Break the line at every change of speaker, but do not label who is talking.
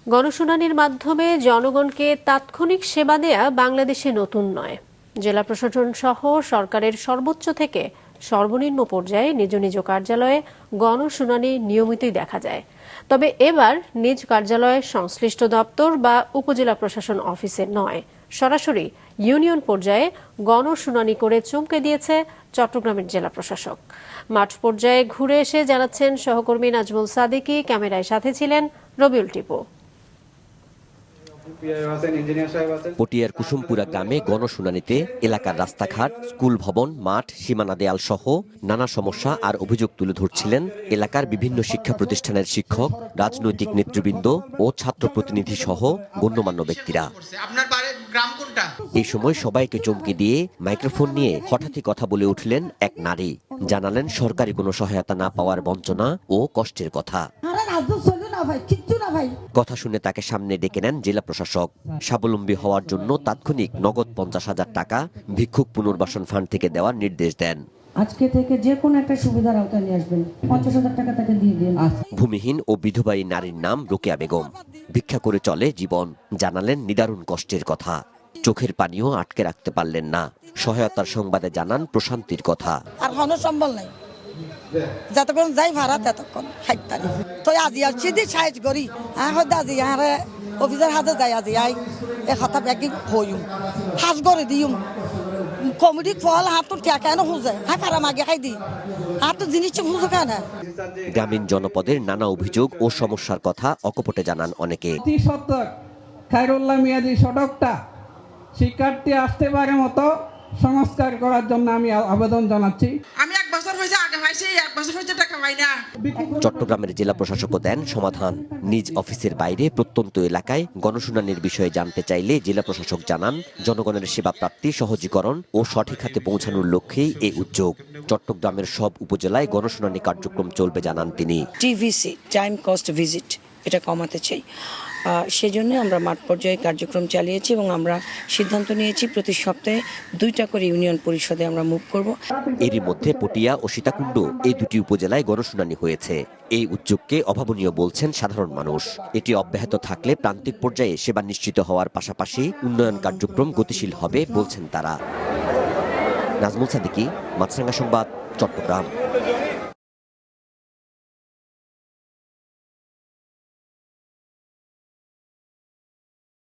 গণশুনানির মাধ্যমে জনগণকে তাৎক্ষণিক সেবা দেয়া বাংলাদেশে নতুন নয়। জেলা প্রশাসন সহ সরকারের সর্বোচ্চ থেকে সর্বনিম্ন পর্যায়ে নিজ নিজ কার্যালয়ে গণশুনানি নিয়মিতই দেখা যায়। তবে এবার নিজ কার্যালয়ে সংশ্লিষ্ট দপ্তর বা উপজেলা প্রশাসন অফিসে নয়, সরাসরি ইউনিয়ন পর্যায়ে গণশুনানি করে চমকে দিয়েছে চট্টগ্রামের জেলা প্রশাসক। মাঠ পর্যায়ে ঘুরে এসে জানাচ্ছেন সহকর্মী নাজমুল সাদিকি, ক্যামেরায় সাথে ছিলেন রবিউল টিপু।
পটিয়ার কুসুমপুরা গ্রামে গণশুনানিতে এলাকার রাস্তাঘাট, স্কুল ভবন, মাঠ, সীমানা দেয়াল সহ নানা সমস্যা আর অভিযোগ তুলে ধরছিলেন এলাকার বিভিন্ন শিক্ষা প্রতিষ্ঠানের শিক্ষক, রাজনৈতিক নেতৃবৃন্দ ও ছাত্র প্রতিনিধি সহ গণ্যমান্য ব্যক্তিরা। এই সময় সবাইকে চমকে দিয়ে মাইক্রোফোন নিয়ে হঠাৎই কথা বলে উঠলেন এক নারী। জানালেন সরকারি কোনো সহায়তা না পাওয়ার বঞ্চনা ও কষ্টের কথা। কথা শুনে তাকে সামনে ডেকে নেন জেলা প্রশাসক। স্বাবলম্বী হওয়ার জন্য তাৎক্ষণিক নগদ 50,000 টাকা ভিক্ষুক পুনর্বাসন ফান্ড থেকে দেওয়ার নির্দেশ দেন।
আজকে থেকে যে কোনো একটা সুবিধার আওতায় নিয়ে আসবেন, 50,000 টাকা তাকে দিয়ে দিন।
ভূমিহীন ও বিধবা এই নারীর নাম রোকেয়া বেগম। ভিক্ষা করে চলে জীবন। জানালেন নিদারুণ কষ্টের কথা। চোখের পানিও আটকে রাখতে পারলেন না। সহায়তার সংবাদে জানান প্রশান্তির কথা।
আর হন সম্বল নাই, যতক্ষণ যাই ভাড়া ততক্ষণ খাইতারি তো আজি আসছি দি সাইজ করি হয়তো আজি আরে অফিসার হাতে যাই আজি আই এ কথা ব্যাগি হইম হাজ করে দিম কমিটি ফল হাত তো টাকা না হুজে হ্যাঁ খারা মাগে খাই দি হাত তো জিনিস হুজো কেন।
গ্রামীণ জনপদের নানা অভিযোগ ও সমস্যার কথা অকপটে জানান অনেকে।
খায়রুল্লাহ মিয়াজি সড়কটা শিক্ষার্থী আসতে পারে মতো সংস্কার করার জন্য আমি আবেদন জানাচ্ছি।
আমি এক বছর হয়েছে আগে পাইছি, এক বছর হয়েছে টাকা পাই না।
চট্টগ্রামের জেলা প্রশাসকও দেন সমাধান। নিজ অফিসের বাইরে প্রত্যন্ত এলাকায় গণশুনানির বিষয়ে জানতে চাইলে জেলা প্রশাসক জানান জনগণের সেবা প্রাপ্তি সহজীকরণ ও সঠিক হাতে পৌঁছানোর লক্ষ্যেই এই উদ্যোগ। চট্টগ্রামের সব উপজেলায় গণশুনানি কার্যক্রম চলবে জানান তিনি।
টিভিসি টাইম কস্ট ভিজিট এটা কমাতে চাই, সেজন্য আমরা মাঠ পর্যায়ে কার্যক্রম চালিয়েছি এবং আমরা সিদ্ধান্ত নিয়েছি প্রতি সপ্তাহে 2টা করে ইউনিয়ন পরিষদে আমরা মুভ করব।
এরই মধ্যে পটিয়া ও সীতাকুণ্ড এই দুটি উপজেলায় গণশুনানি হয়েছে। এই উদ্যোগকে অভাবনীয় বলছেন সাধারণ মানুষ। এটি অব্যাহত থাকলে প্রান্তিক পর্যায়ে সেবা নিশ্চিত হওয়ার পাশাপাশি উন্নয়ন কার্যক্রম গতিশীল হবে বলছেন তারা। নাজমুল সাদিকি, মাছরাঙ্গা সংবাদ, চট্টগ্রাম।